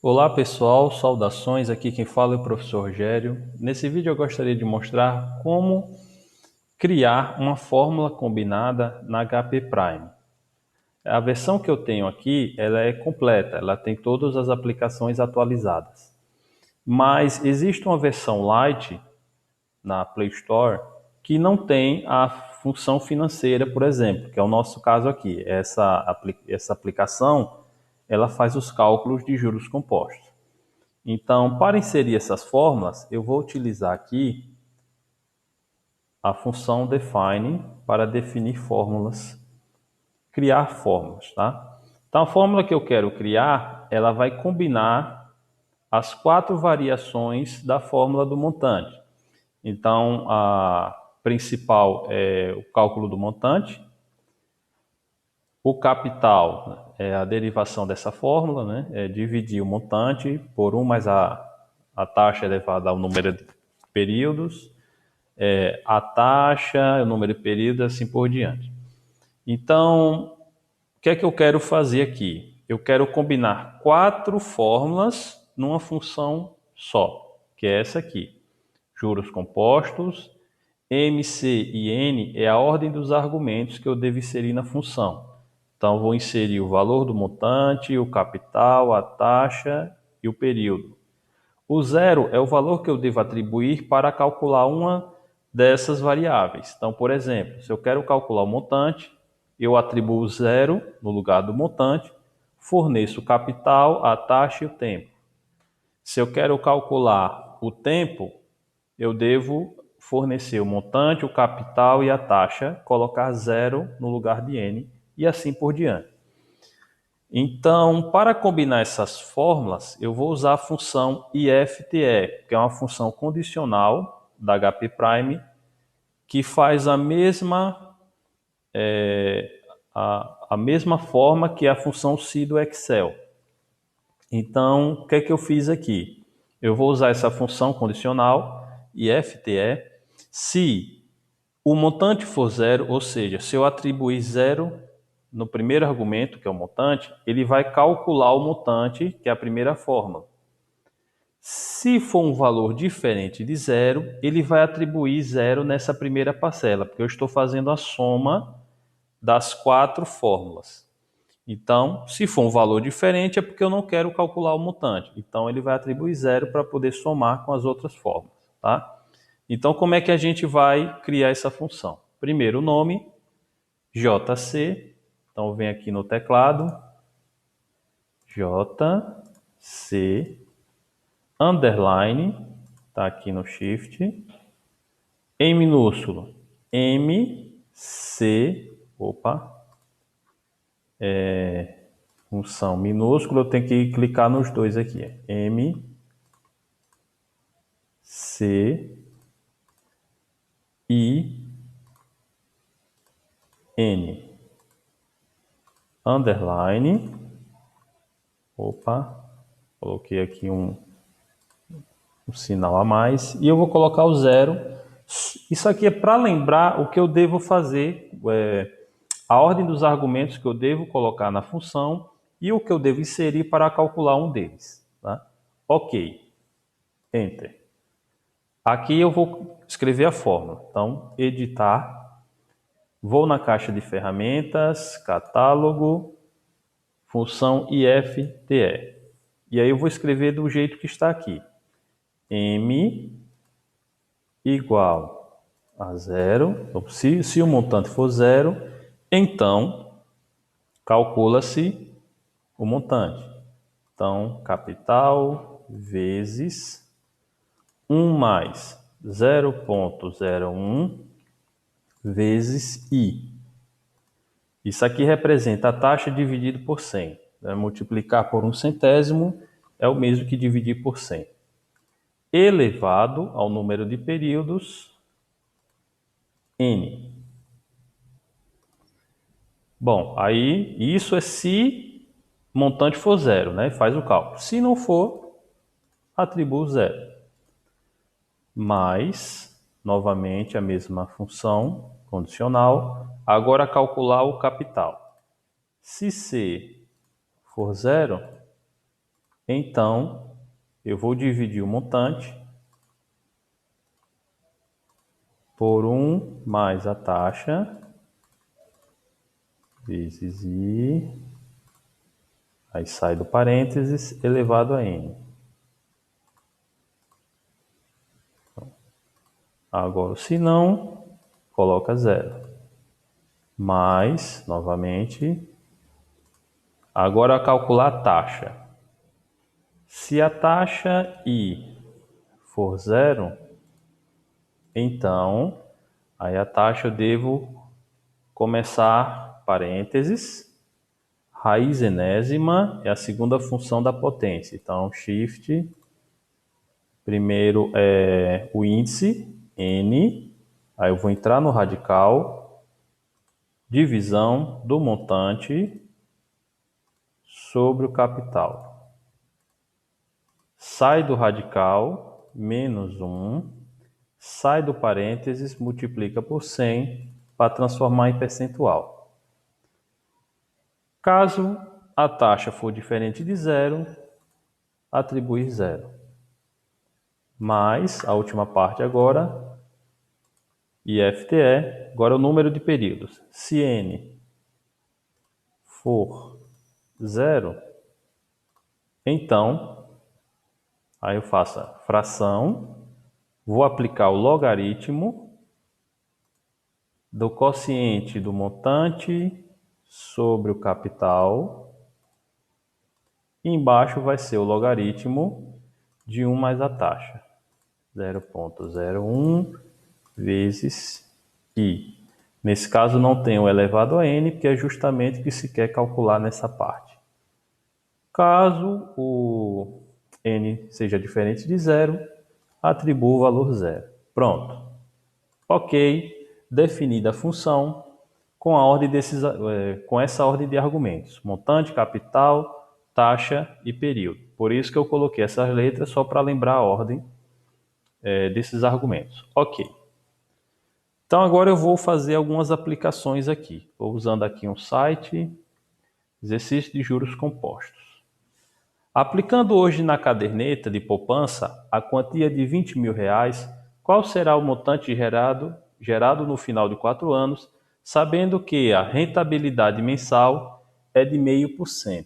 Olá pessoal, saudações, aqui quem fala é o professor Rogério. Nesse vídeo eu gostaria de mostrar como criar uma fórmula combinada na HP Prime. A versão que eu tenho aqui, ela é completa, ela tem todas as aplicações atualizadas. Mas existe uma versão Lite na Play Store que não tem a função financeira, por exemplo, que é o nosso caso aqui. Essa aplicação, ela faz os cálculos de juros compostos. Então, para inserir essas fórmulas, eu vou utilizar aqui a função define para definir fórmulas, criar fórmulas, tá? Então, a fórmula que eu quero criar, ela vai combinar as 4 variações da fórmula do montante. Então, a principal é o cálculo do montante, o capital é a derivação dessa fórmula, né? É dividir o montante por 1 mais a taxa elevada ao número de períodos, a taxa, o número de períodos, assim por diante. Então, o que é que eu quero fazer aqui? Eu quero combinar 4 fórmulas numa função só, que é essa aqui. Juros compostos, MC e N é a ordem dos argumentos que eu devo inserir na função. Então, vou inserir o valor do montante, o capital, a taxa e o período. O zero é o valor que eu devo atribuir para calcular uma dessas variáveis. Então, por exemplo, se eu quero calcular o montante, eu atribuo zero no lugar do montante, forneço o capital, a taxa e o tempo. Se eu quero calcular o tempo, eu devo fornecer o montante, o capital e a taxa, colocar zero no lugar de N e assim por diante. Então, para combinar essas fórmulas, eu vou usar a função IFTE, que é uma função condicional da HP Prime, que faz a mesma forma que a função SI do Excel. Então, o que é que eu fiz aqui? Eu vou usar essa função condicional, IFTE, se o montante for zero, ou seja, se eu atribuir zero no primeiro argumento, que é o montante, ele vai calcular o montante, que é a primeira fórmula. Se for um valor diferente de zero, ele vai atribuir zero nessa primeira parcela, porque eu estou fazendo a soma das 4 fórmulas. Então, se for um valor diferente, é porque eu não quero calcular o montante. Então, ele vai atribuir zero para poder somar com as outras fórmulas, tá? Então, como é que a gente vai criar essa função? Primeiro, o nome, JC. Então, vem aqui no teclado, JC, underline, tá aqui no Shift, em minúsculo, MC, função minúscula, eu tenho que clicar nos dois aqui, M, C, I, N, underline, coloquei aqui um sinal a mais, e eu vou colocar o zero. Isso aqui é para lembrar o que eu devo fazer, a ordem dos argumentos que eu devo colocar na função e o que eu devo inserir para calcular um deles. Tá? Ok, Enter. Aqui eu vou escrever a fórmula. Então, editar, vou na caixa de ferramentas, catálogo, função IFTE. E aí eu vou escrever do jeito que está aqui. M igual a zero. Então, se o montante for zero, então calcula-se o montante. Então, capital vezes 1 mais 0,01 vezes I. Isso aqui representa a taxa dividido por 100. Multiplicar por 1 centésimo é o mesmo que dividir por 100. Elevado ao número de períodos, N. Bom, aí isso é se o montante for zero, né? Faz o cálculo. Se não for, atribui zero. Mais, novamente, a mesma função condicional. Agora calcular o capital. Se C for zero, Então, eu vou dividir o montante por 1 mais a taxa vezes I, aí sai do parênteses, elevado a N. Agora, se não, coloca 0. Mais, novamente, agora calcular a taxa. Se a taxa I for 0, então, aí a taxa eu devo começar parênteses, raiz enésima é a segunda função da potência. Então, shift, primeiro é o índice, N, aí eu vou entrar no radical, divisão do montante sobre o capital. Sai do radical, menos 1, sai do parênteses, multiplica por 100 para transformar em percentual. Caso a taxa for diferente de 0, atribuir 0. Mais a última parte agora, IFTE, agora o número de períodos. Se N for 0, então, aí eu faço a fração, vou aplicar o logaritmo do quociente do montante sobre o capital. E embaixo vai ser o logaritmo de 1 mais a taxa. 0,01 vezes I. Nesse caso não tem o elevado a N, porque é justamente o que se quer calcular nessa parte. Caso o N seja diferente de 0, atribuo o valor 0. Pronto. Ok, definida a função com, com essa ordem de argumentos. Montante, capital, taxa e período. Por isso que eu coloquei essas letras só para lembrar a ordem desses argumentos. Ok. Então agora eu vou fazer algumas aplicações aqui. Vou usando aqui um site, exercício de juros compostos. Aplicando hoje na caderneta de poupança a quantia de R$ 20.000, qual será o montante gerado no final de 4 anos, sabendo que a rentabilidade mensal é de 0,5%?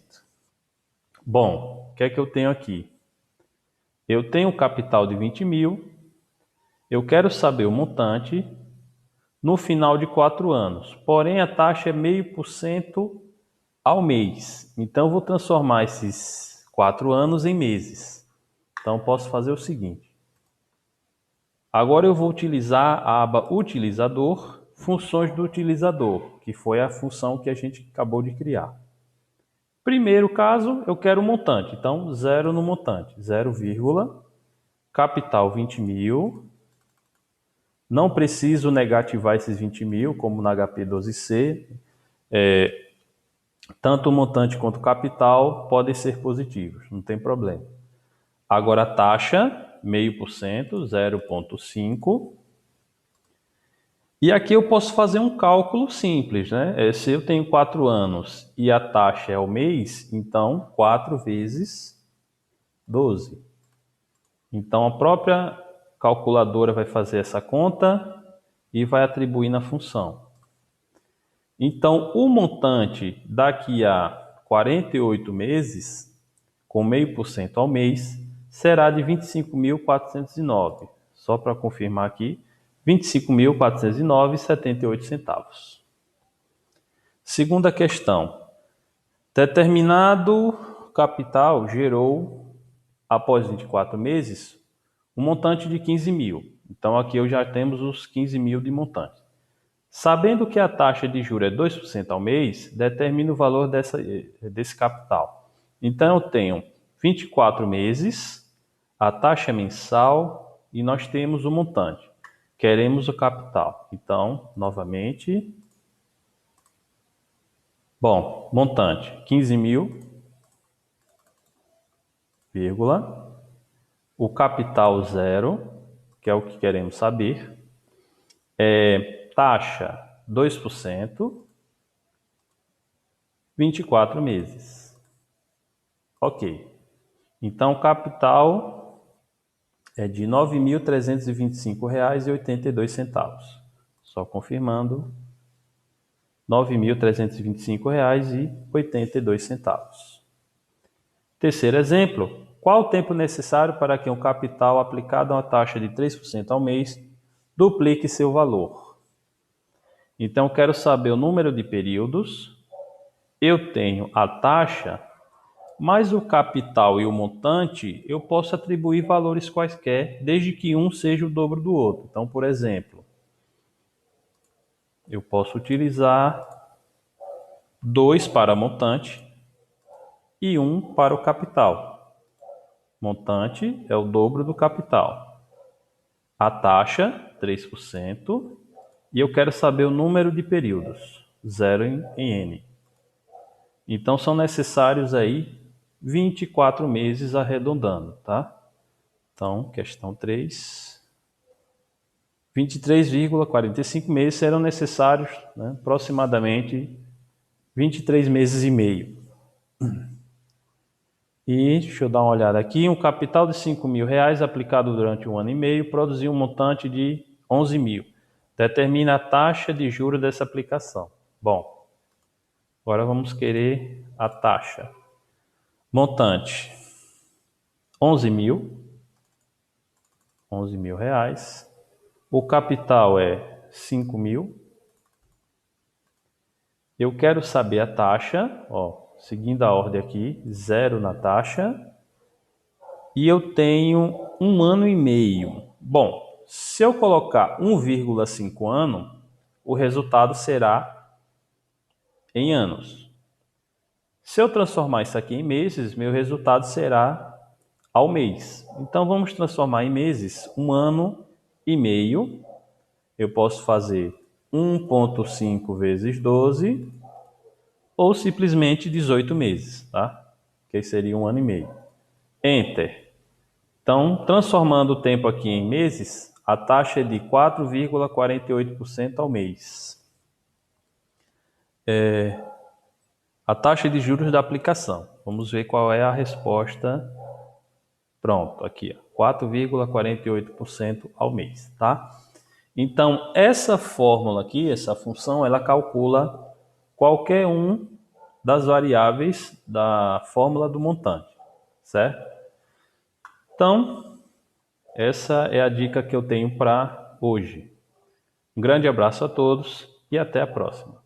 Bom, o que é que eu tenho aqui? Eu tenho um capital de 20 mil, eu quero saber o montante no final de 4 anos, porém a taxa é 0,5% ao mês. Então eu vou transformar esses 4 anos em meses. Então posso fazer o seguinte. Agora eu vou utilizar a aba utilizador, funções do utilizador, que foi a função que a gente acabou de criar. Primeiro caso, eu quero o montante, então 0 no montante, 0, capital 20 mil. Não preciso negativar esses 20 mil, como na HP12C. Tanto o montante quanto o capital podem ser positivos, não tem problema. Agora a taxa, 0,5%, 0,5%. E aqui eu posso fazer um cálculo simples, né? Se eu tenho 4 anos e a taxa é o mês, então 4 vezes 12. Então a própria calculadora vai fazer essa conta e vai atribuir na função. Então o montante daqui a 48 meses, com 0,5% ao mês, será de 25.409. Só para confirmar aqui, 25.409,78 centavos. Segunda questão. Determinado capital gerou, após 24 meses, um montante de 15 mil. Então aqui eu já temos os 15 mil de montante. Sabendo que a taxa de juros é 2% ao mês, determina o valor desse capital. Então eu tenho 24 meses, a taxa mensal e nós temos o montante. Queremos o capital. Então, novamente, bom, montante 15 mil, vírgula, o capital 0, que é o que queremos saber, taxa 2%, 24 meses. Ok. Então, o capital é de R$ 9.325,82. Só confirmando, R$ 9.325,82. Terceiro exemplo, qual o tempo necessário para que um capital aplicado a uma taxa de 3% ao mês duplique seu valor? Então, eu quero saber o número de períodos, eu tenho a taxa, mas o capital e o montante eu posso atribuir valores quaisquer, desde que um seja o dobro do outro. Então, por exemplo, eu posso utilizar 2 para montante e 1 para o capital. Montante é o dobro do capital. A taxa, 3%, e eu quero saber o número de períodos, 0 em N. Então, são necessários aí 24 meses arredondando, tá? Então, questão 3. 23,45 meses serão necessários, né, aproximadamente 23 meses e meio. E, deixa eu dar uma olhada aqui, um capital de R$ 5.000 aplicado durante 1 ano e meio produziu um montante de 11.000. Determina a taxa de juros dessa aplicação. Bom, agora vamos querer a taxa. Montante, 11.000. R$ 11.000. O capital é 5.000. Eu quero saber a taxa, ó, seguindo a ordem aqui, 0 na taxa. E eu tenho 1 ano e meio. Bom, se eu colocar 1,5 ano, o resultado será em anos. Se eu transformar isso aqui em meses, meu resultado será ao mês. Então vamos transformar em meses. 1 ano e meio, eu posso fazer 1,5 vezes 12, ou simplesmente 18 meses, tá? Que seria 1 ano e meio. Enter. Então, transformando o tempo aqui em meses, a taxa é de 4,48% ao mês. A taxa de juros da aplicação. Vamos ver qual é a resposta. Pronto, aqui, 4,48% ao mês, tá? Então, essa fórmula aqui, essa função, ela calcula qualquer um das variáveis da fórmula do montante, certo? Então, essa é a dica que eu tenho para hoje. Um grande abraço a todos e até a próxima.